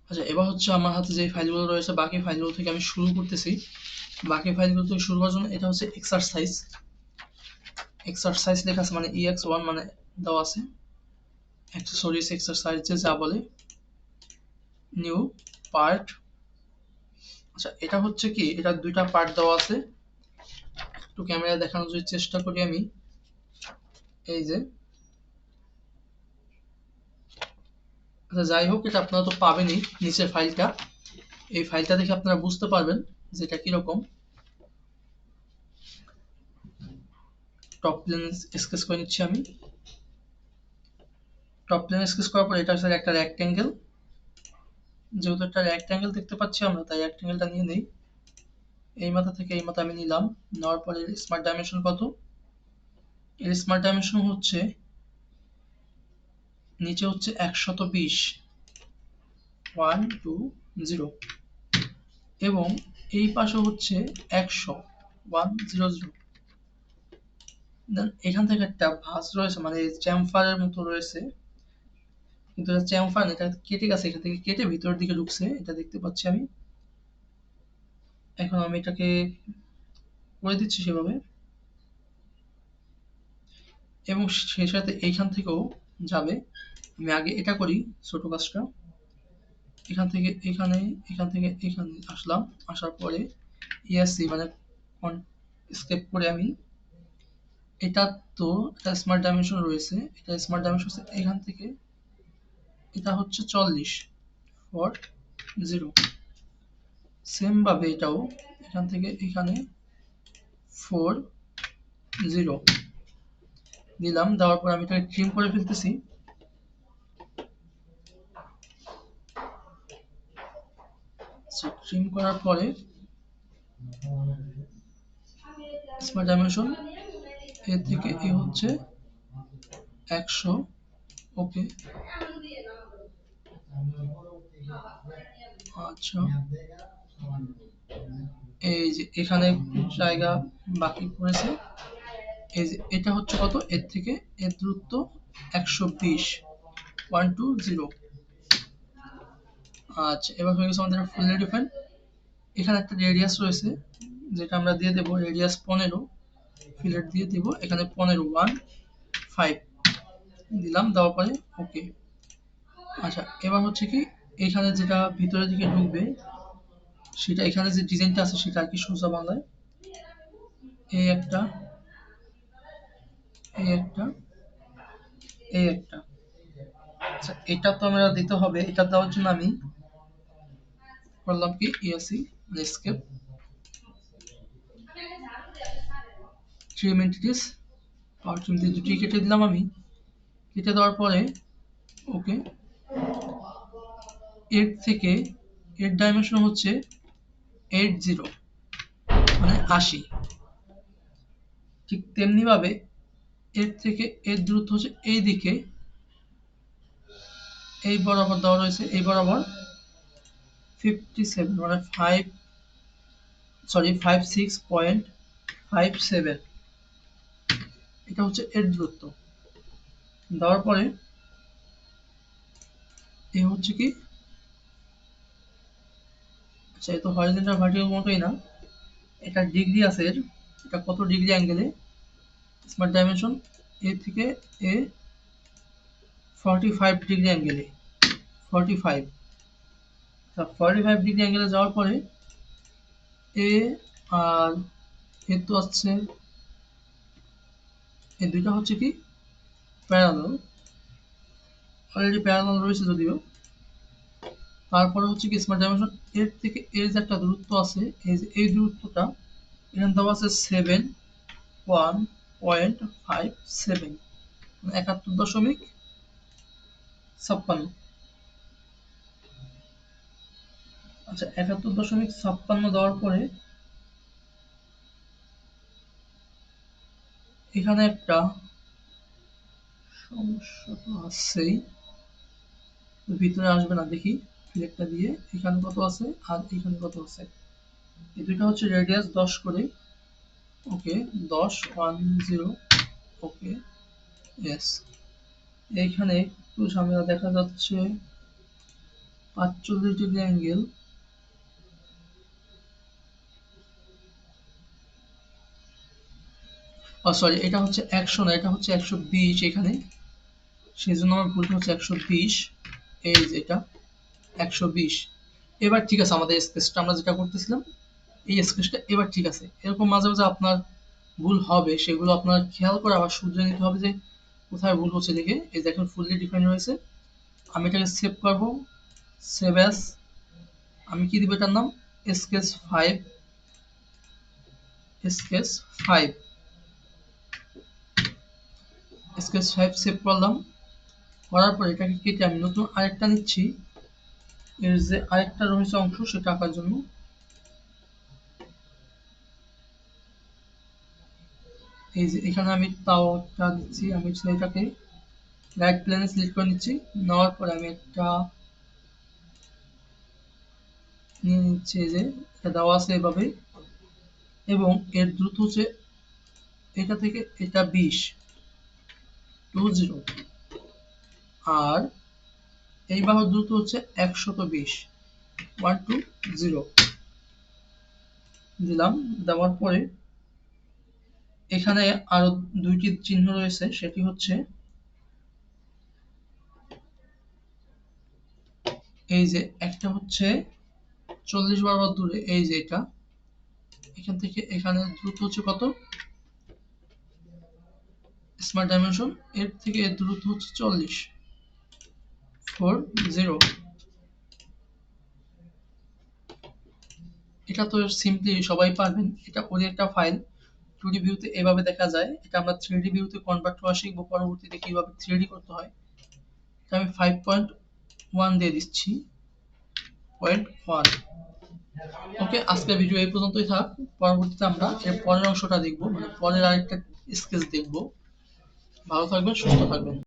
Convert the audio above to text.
আচ্ছা, এবার হচ্ছে আমার হাতে যে ফাইলগুলো রয়েছে বাকি ফাইলগুলো থেকে আমি শুরু করতেছি। বাকি ফাইলগুলো থেকে শুরু করার জন্য এটা হচ্ছে এক্সারসাইজ। এক্সারসাইজ লেখা আছে মানে ex1 মানে দেওয়া আছে অ্যাক্সেসরিজ এক্সারসাইজে যা বলে নিউ পার্ট। আচ্ছা, এটা হচ্ছে কি, এটা দুইটা পার্ট দেওয়া আছে। একটু ক্যামেরা দেখানোর যদি চেষ্টা করি আমি, এই যে। আচ্ছা, যাই হোক, এটা আপনারা তো পাবেনই নিচের ফাইলটা। এই ফাইলটা দেখে আপনারা বুঝতে পারবেন যে এটা কিরকম। টপ প্লেন স্কেচ করে নিচ্ছি আমি। টপ প্লেন স্কেচ করার পর এটা হচ্ছে একটা রেক্ট্যাঙ্গেল। যেহেতু একটা রেক্ট্যাঙ্গেল দেখতে পাচ্ছি আমরা, তাই রেক্ট্যাঙ্গেলটা নিয়ে নেই। এই মাথা থেকে এই মাথা আমি নিলাম। নেওয়ার পরে স্মার্ট ডাইমেনশন কত? এর স্মার্ট ডাইমেনশন হচ্ছে নিচে হচ্ছে 120 120 এবং এই পাশে হচ্ছে 100 100। দেন এখান থেকে একটা ভাঁজ রয়েছে মানে চ্যামফারের মতো রয়েছে, কিন্তু এটা চ্যামফার না, এটা কেটে গেছে, এখান থেকে কেটে ভিতরের দিকে ঢুকছে, এটা দেখতে পাচ্ছি আমি। এখন আমি এটাকে করে দিচ্ছি সেভাবে, এবং সেই সাথে এইখান থেকেও যাবে। আমি আগে এটা করি ছোট কাজটা। এখান থেকে এখানে, এখান থেকে এখানে আসলাম, আসার পরে ইএসসি মানে স্কেপ করে আমি এটা, তো এটা স্মার্ট ডাইমেনশন রয়েছে, এটা স্মার্ট ডাইমেনশন এখান থেকে এটা হচ্ছে 40 ফর 0। সেম ভাবে এটাও এখান থেকে এখানে 40 দিলাম। দেওয়ার পর আমি এটাকে ট্রিম করে ফেলতেছি। ট্রিম করার পরে স্মার্ট ডাইমেনশন এ থেকে এ হচ্ছে 100। ওকে, আচ্ছা, এই যে এখানে জায়গা বাকি পড়েছে। এই যে এটা হচ্ছে কত, এর থেকে এর দূরত্ব 120 120। আচ্ছা, এবার হয়ে গেছে আমাদের ফুললি ডিফাইন। এখানে একটা রেডিয়াস রয়েছে যেটা আমরা দিয়ে দেবো রেডিয়াস 15, ফিলেট দিয়ে দিব এখানে 15 15 দিলাম। দেওয়ার পরে ওকে। আচ্ছা, এবার হচ্ছে কি, এখানে যেটা ভিতরের দিকে ঢুকবে সেটা, এখানে যে ডিজাইনটা আছে সেটা আর কি সোজা বাংলায় এই একটা, এই একটা, এই একটা। আচ্ছা, এটা তো আমরা দিতে হবে। এটা দেওয়ার জন্য আমি করলাম কি ESC escape trim entities power trim দিয়ে দুটি কেটে দিলাম আমি। কেটে দেওয়ার পরে ওকে। এর থেকে এর ডাইমেনশন হচ্ছে 80 মানে 80। ঠিক তেমনি ভাবে এর থেকে এর দূরত্ব হচ্ছে এই দিকে, এই বরাবর দেওয়া রয়েছে, এই বরাবর 57 মানে 56.57। এটা হচ্ছে এর দূরত্ব। দেওয়ার পরে এ হচ্ছে কি, আচ্ছা, এ তো হরিজন্টাল ভার্টিক্যাল মতোই না, এটা ডিগ্রি আছে এর, এটা কত ডিগ্রি অ্যাঙ্গেলে। স্মার্ট ডাইমেনশন এ থেকে এ 45 ডিগ্রি অ্যাঙ্গেলে, 45। 45 ডিগ্রি অ্যাঙ্গেলে যাওয়ার পরে এ আর এর তো আসছে, এই দুইটা হচ্ছে কি প্যারালাল, অলরেডি প্যারালাল রয়েছে যদিও। তারপরে হচ্ছে কি স্মার্ট ডাইমেনশন এর থেকে এর যে একটা দূরত্ব আছে, এই যে এই দূরত্বটা এখানে দেওয়া আছে 71.57, 71.56। আচ্ছা, 71.56 দেওয়ার পরে এখানে একটা সমস্যা তো আসছেই, ভিতরে আসবে না দেখি ফিলেটটা দিয়ে। এখানে কত আছে আর এখানে কত আছে, এই দুইটা হচ্ছে রেডিয়াস 10 করে। ওকে, 10 10। ওকে, ইয়েস। এইখানে একটু ঝামেলা দেখা যাচ্ছে, 45 ডিগ্রি অ্যাঙ্গেল, সরি এটা হচ্ছে 100 না, এটা হচ্ছে 120 এখানে, সেই জন্য আমার ভুলটা হচ্ছে 120। এই যে এটা 120। এবার ঠিক আছে, আমাদের স্কেচটা আমরা যেটা করতেছিলাম এই স্কেচটা এবার ঠিক আছে। এরকম মাঝে মাঝে আপনার ভুল হবে, সেগুলো আপনার খেয়াল করে আবার শুধরে নিতে হবে যে কোথায় ভুল হচ্ছে দেখে। এই দেখেন ফুললি ডিফাইন হয়েছে। আমি এটাকে সেভ করব, সেভ অ্যাজ, আমি কি দিব এটার নাম স্কেচ 5, স্কেচ 5, স্কেচ 5 সেভ করলাম। করার পর এটাকে কেটে আমি নতুন আরেকটা নিচ্ছি, এর যে আরেকটা রয়েছে অংশ সেটা আঁকার জন্য। এই যে এখানে আমি তাওটা দিচ্ছি, আমি সেটাকে রাইট প্লেনে সিলেক্ট করে নিচ্ছি। নেওয়ার পরে আমি একটা নিয়ে নিচ্ছি, এই যে এটা দেওয়া আছে এভাবে, এবং এর দ্রুত হচ্ছে এটা থেকে এটা 20, 20, আর এই বাহুর দ্রুত হচ্ছে 120, 120 দিলাম। দেওয়ার পরে এখানে আরো দুইটি চিহ্ন রয়েছে, সেটি হচ্ছে এই যে একটা হচ্ছে 40 বরাবর দূরে, এই যে এটা এখান থেকে এখানে দ্রুত হচ্ছে কত, স্মার্ট ডাইমেনশন, এর থেকে এর দূরত্ব হচ্ছে 40, 40। এটা তো সিম্পলি সবাই পারবেন। এটা ওর একটা ফাইল 2D ভিউতে এভাবে দেখা যায়। এটা আমরা 3D ভিউতে কনভার্ট করা শিখবো পরবর্তীতে কিভাবে 3D করতে হয়। এটা আমি 5.1 দিয়ে দিচ্ছি, 0.1। ওকে, আজকের ভিডিও এই পর্যন্তই থাক। পরবর্তীতে আমরা এর পরের অংশটা দেখবো, মানে পরের আরেকটা স্কেচ দেখবো। ভালো থাকবেন, সুস্থ থাকবেন।